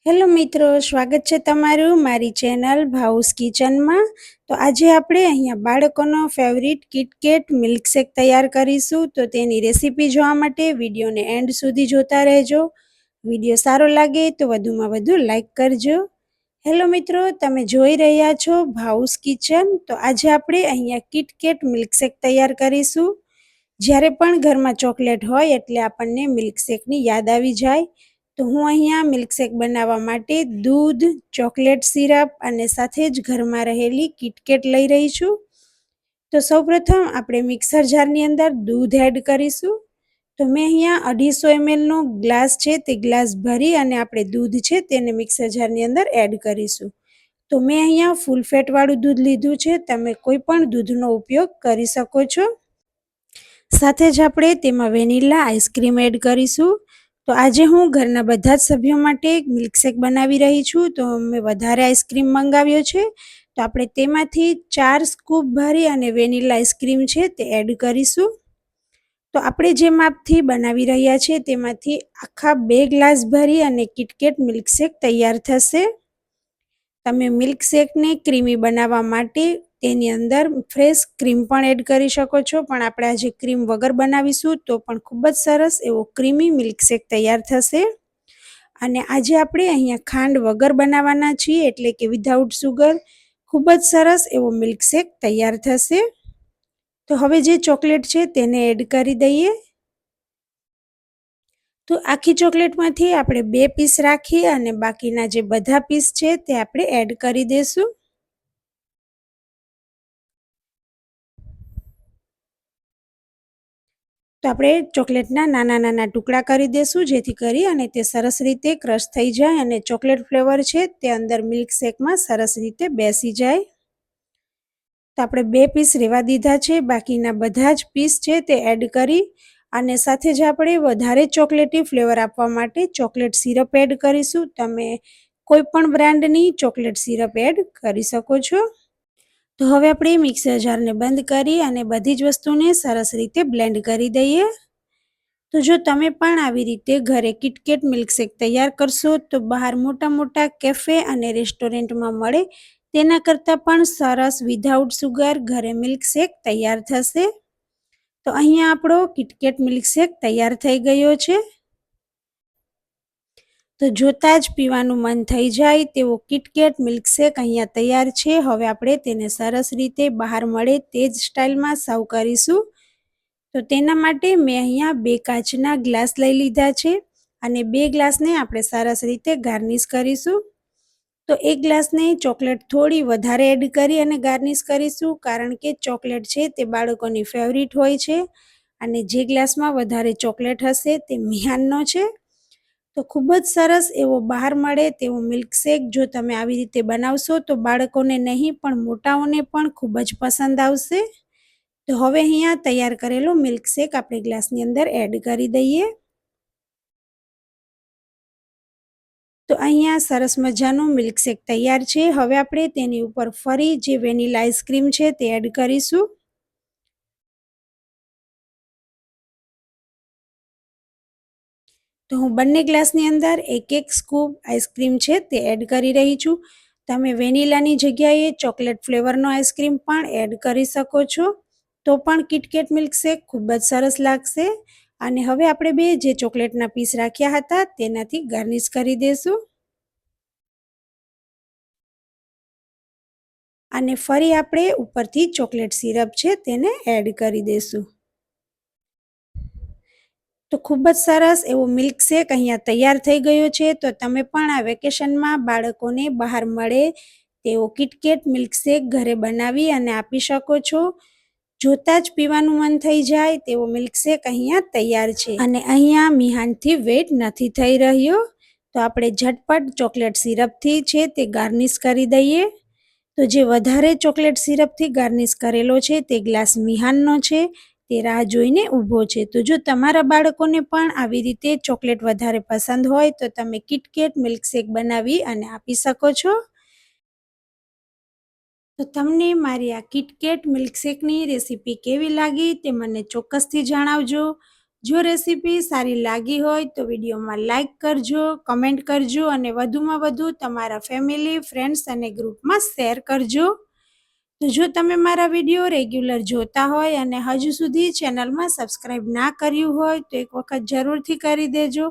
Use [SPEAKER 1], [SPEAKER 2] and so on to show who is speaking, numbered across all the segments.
[SPEAKER 1] Hello મિત્રો, સ્વાગત છે તમારું મારી ચેનલ ભાઉસ કિચનમાં। તો આજે આપણે અહીંયા બાળકોનો ફેવરિટ કિટકેટ મિલ્કશેક તૈયાર કરીશું। તો તેની રેસીપી જોવા માટે વિડીયોને એન્ડ સુધી જોતા રહેજો। વિડીયો સારો લાગે તો વધુમાં વધુ લાઈક કરજો। હેલો મિત્રો, તમે જોઈ રહ્યા છો ભાઉસ કિચન। તો આજે આપણે અહીંયા કિટકેટ મિલ્કશેક તૈયાર કરીશું। જ્યારે પણ ઘરમાં ચોકલેટ હોય એટલે આપણને મિલ્કશેકની યાદ આવી જાય। તો હું અહીંયા મિલ્કશેક બનાવવા માટે દૂધ, ચોકલેટ સિરપ અને સાથે જ ઘરમાં રહેલી કિટકેટ લઈ રહી છું। તો સૌપ્રથમ આપણે મિક્સર જારની અંદર દૂધ એડ કરીશું। તો મેં અહીંયા 250 ml નો ગ્લાસ છે તે ગ્લાસ ભરી અને આપણે દૂધ છે તેને મિક્સર જારની અંદર એડ કરીશું। તો મેં અહીંયા ફૂલ ફેટ વાળું દૂધ લીધું છે, તમે કોઈ પણ દૂધનો ઉપયોગ કરી શકો છો। સાથે જ આપણે તેમાં વેનીલા આઈસ્ક્રીમ એડ કરીશું। તો આજે હું ઘરના બધા જ સભ્યો માટે મિલ્કશેક બનાવી રહી છું, તો મેં વધારે આઈસ્ક્રીમ મંગાવ્યો છે। તો આપણે તેમાંથી 4 સ્કૂપ ભરી અને વેનીલા આઈસ્ક્રીમ છે તે એડ કરીશું। તો આપણે જે માપથી બનાવી રહ્યા છીએ તેમાંથી આખા 2 ગ્લાસ ભરી અને કિટકેટ મિલ્કશેક તૈયાર થશે। તમે મિલ્કશેકને ક્રીમી બનાવવા માટે તેની અંદર ફ્રેશ ક્રીમ પણ એડ કરી શકો છો, પણ આપણે આજે ક્રીમ વગર બનાવીશું તો પણ ખૂબ જ સરસ એવો ક્રીમી મિલ્કશેક તૈયાર થશે। અને આજે આપણે અહીંયા ખાંડ વગર બનાવવાના છીએ, એટલે કે વિધાઉટ સુગર ખૂબ જ સરસ એવો મિલ્કશેક તૈયાર થશે। તો હવે જે ચોકલેટ છે તેને એડ કરી દઈએ। તો આખી ચોકલેટમાંથી આપણે 2 પીસ રાખી અને બાકીના જે બધા પીસ છે તે આપણે એડ કરી દઈશું। તો આપણે ચોકલેટના નાના નાના ટુકડા કરી દઈશું, જેથી કરી અને તે સરસ રીતે ક્રશ થઈ જાય અને ચોકલેટ ફ્લેવર છે તે અંદર મિલ્કશેકમાં સરસ રીતે બેસી જાય। તો આપણે 2 પીસ રહેવા દીધા છે, બાકીના બધા જ પીસ છે તે એડ કરી અને સાથે જ આપણે વધારે ચોકલેટી ફ્લેવર આપવા માટે ચોકલેટ સિરપ એડ કરીશું। તમે કોઈ પણ બ્રાન્ડની ચોકલેટ સિરપ એડ કરી શકો છો। તો હવે આપણે મિક્સર જારને બંધ કરી અને બધી જ વસ્તુને સરસ રીતે બ્લેન્ડ કરી દઈએ। તો જો તમે પણ આવી રીતે ઘરે કિટકેટ મિલ્કશેક તૈયાર કરશો તો બહાર મોટા મોટા કેફે અને રેસ્ટોરન્ટમાં મળે તેના કરતાં પણ સરસ વિધાઉટ સુગર ઘરે મિલ્કશેક તૈયાર થશે। તો અહીંયા આપણો કિટકેટ મિલ્કશેક તૈયાર થઈ ગયો છે। તો જોતાં જ પીવાનું મન થઈ જાય તેવો કિટકેટ મિલ્કશેક અહીંયા તૈયાર છે। હવે આપણે તેને સરસ રીતે બહાર મળે તે જ સ્ટાઇલમાં સર્વ કરીશું। તો તેના માટે મેં અહીંયા 2 કાચના ગ્લાસ લઈ લીધા છે અને 2 ગ્લાસને આપણે સરસ રીતે ગાર્નિશ કરીશું। તો એક ગ્લાસને ચોકલેટ થોડી વધારે એડ કરી અને ગાર્નિશ કરીશું, કારણ કે ચોકલેટ છે તે બાળકોની ફેવરિટ હોય છે અને જે ગ્લાસમાં વધારે ચોકલેટ હશે તે મિહાનનો છે। તો ખૂબ જ સરસ એવો બહાર મળે તેવો મિલ્કશેક જો તમે આવી રીતે બનાવશો તો બાળકોને નહીં પણ મોટાઓને પણ ખૂબ જ પસંદ આવશે। તો હવે અહીંયા તૈયાર કરેલો મિલ્કશેક આપણે ગ્લાસની અંદર એડ કરી દઈએ। તો અહીંયા સરસ મજાનું મિલ્કશેક તૈયાર છે। હવે આપણે તેની ઉપર ફરી જે વેનીલા આઈસ્ક્રીમ છે તે એડ કરીશું। તો હું બંને ગ્લાસની અંદર 1-1 સ્કૂપ આઈસ્ક્રીમ છે તે એડ કરી રહી છું। તમે વેનીલાની જગ્યાએ ચોકલેટ ફ્લેવરનો આઈસ્ક્રીમ પણ એડ કરી શકો છો, તો પણ કિટકેટ મિલ્કશેક ખૂબ જ સરસ લાગશે। અને હવે આપણે 2 જે ચોકલેટના પીસ રાખ્યા હતા તેનાથી ગાર્નિશ કરી દઈશું અને ફરી આપણે ઉપરથી ચોકલેટ સિરપ છે તેને એડ કરી દઈશું। તો ખૂબ જ સરસ એવો મિલ્કશેક અહીંયા તૈયાર થઈ ગયો છે। તો તમે પણ આ વેકેશનમાં બાળકોને બહાર મળે તેવો કિટકેટ મિલ્કશેક ઘરે બનાવી અને આપી શકો છો। જોતાં જ પીવાનું મન થઈ જાય તેવો મિલ્કશેક અહીંયા તૈયાર છે અને અહીંયા મિહાનથી વેઇટ નથી થઈ રહ્યો। તો આપણે ઝટપટ ચોકલેટ સિરપથી છે તે ગાર્નિશ કરી દઈએ। તો જે વધારે ચોકલેટ સિરપથી ગાર્નિશ કરેલો છે તે ગ્લાસ મિહાનનો છે, તે રાહ જોઈને ઊભો છે। તો જો તમારા બાળકોને પણ આવી રીતે ચોકલેટ વધારે પસંદ હોય તો તમે કિટકેટ મિલ્કશેક બનાવી અને આપી શકો છો। તો તમને મારી આ કિટકેટ મિલ્કશેકની રેસીપી કેવી લાગી તે મને ચોક્કસથી જણાવજો। જો રેસીપી સારી લાગી હોય તો વિડીયોમાં લાઈક કરજો, કમેન્ટ કરજો અને વધુમાં વધુ તમારા ફેમિલી, ફ્રેન્ડ્સ અને ગ્રુપમાં શેર કરજો. તો જો તમે મારા વિડીયો રેગ્યુલર જોતા હોય અને હજુ સુધી ચેનલમાં સબસ્ક્રાઈબ ના કર્યું હોય તો એક વખત જરૂરથી કરી દેજો,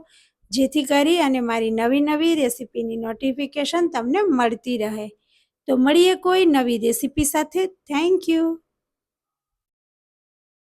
[SPEAKER 1] જેથી કરી અને મારી નવી નવી રેસીપીની નોટિફિકેશન તમને મળતી રહે. તો મળીએ કોઈ નવી રેસીપી સાથે. Thank you.